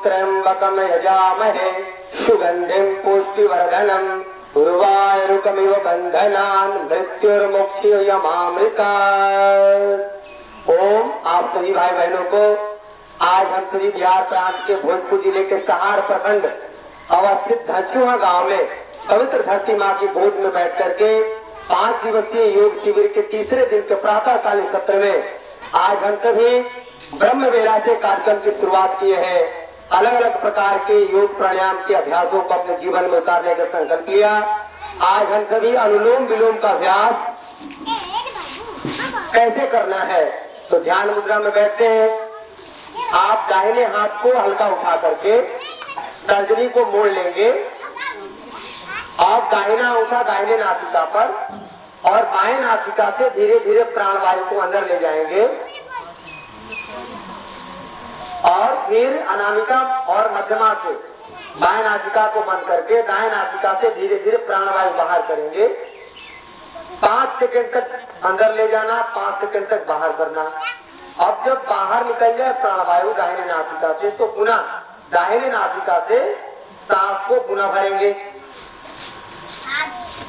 त्र्यंबकम यजामहे सुगंधिम पुष्टिवर्धनम उर्वारुकमिव बंधनान मृत्युर्मुक्तियमामृता। ओम। आप सभी भाई बहनों को आज हम सभी बिहार प्रांत के भोजपुर जिले के सहार प्रखंड अवस्थित धरचुहा गांव में पवित्र धरती माँ की गोद में बैठ करके 5 दिवसीय योग शिविर के तीसरे दिन के प्रातःकालीन सत्र में आज हम सभी ब्रह्म वेला से कार्यक्रम की शुरुआत किए हैं। अलग अलग प्रकार के योग प्राणायाम के अभ्यासों को अपने जीवन में उतारने का संकल्प लिया। आज हम सभी अनुलोम विलोम का अभ्यास कैसे करना है, तो ध्यान मुद्रा में बैठते हैं। आप दाहिने हाथ को हल्का उठा करके तर्जनी को मोड़ लेंगे और दाहिना अंगूठा दाहिने नासिका पर और बाएं नासिका से धीरे धीरे प्राणवायु को अंदर ले जाएंगे और फिर अनामिका और मध्यमा से बाएं नासिका को बंद करके दाएं नासिका से धीरे धीरे प्राणवायु बाहर करेंगे। 5 सेकंड तक अंदर ले जाना, 5 सेकंड तक बाहर करना। अब जब बाहर निकल जाए प्राणवायु दाहिने नासिका से तो पुनः दाहिने नासिका से सांस को पुनः भरेंगे।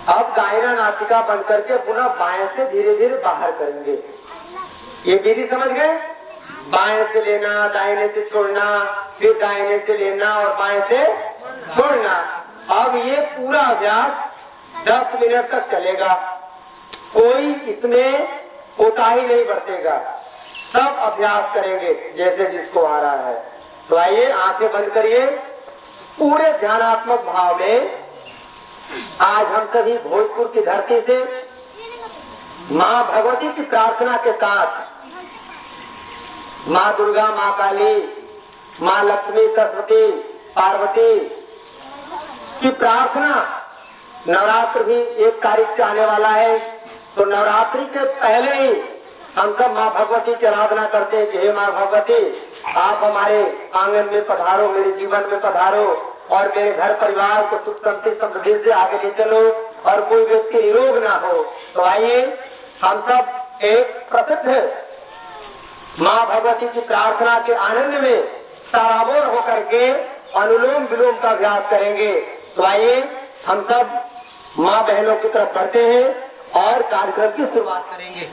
अब दाहिना नासिका बंद करके पुनः बाएं से धीरे धीरे बाहर करेंगे। ये विधि समझ गए? बाएं से लेना, दाहिने से छोड़ना, फिर दाहिने से लेना और बाएं से छोड़ना। अब ये पूरा अभ्यास 10 मिनट तक चलेगा। कोई इसमें कोताही नहीं बरतेगा, सब अभ्यास करेंगे जैसे जिसको आ रहा है। तो आइए आंखें बंद करिए। पूरे ध्यानात्मक भाव में आज हम सभी भोजपुर की धरती से माँ भगवती की प्रार्थना के साथ माँ दुर्गा, माँ काली, माँ लक्ष्मी, सरस्वती, पार्वती की प्रार्थना। नवरात्र भी 1 तारीख से आने वाला है, तो नवरात्रि के पहले ही हम सब माँ भगवती की आराधना करते हैं कि हे माँ भगवती, आप हमारे आंगन में पधारो, मेरे जीवन में पधारो और मेरे घर परिवार को सुख शांति समृद्धि से आगे ले चलो और कोई व्यक्ति निरोग ना हो। तो आइए हम सब एक प्रसिद्ध माँ भगवती की प्रार्थना के आनंद में सराबोर होकर के अनुलोम विलोम का अभ्यास करेंगे। तो आइए हम सब माँ बहनों की तरफ बढ़ते हैं और कार्यक्रम की शुरुआत करेंगे।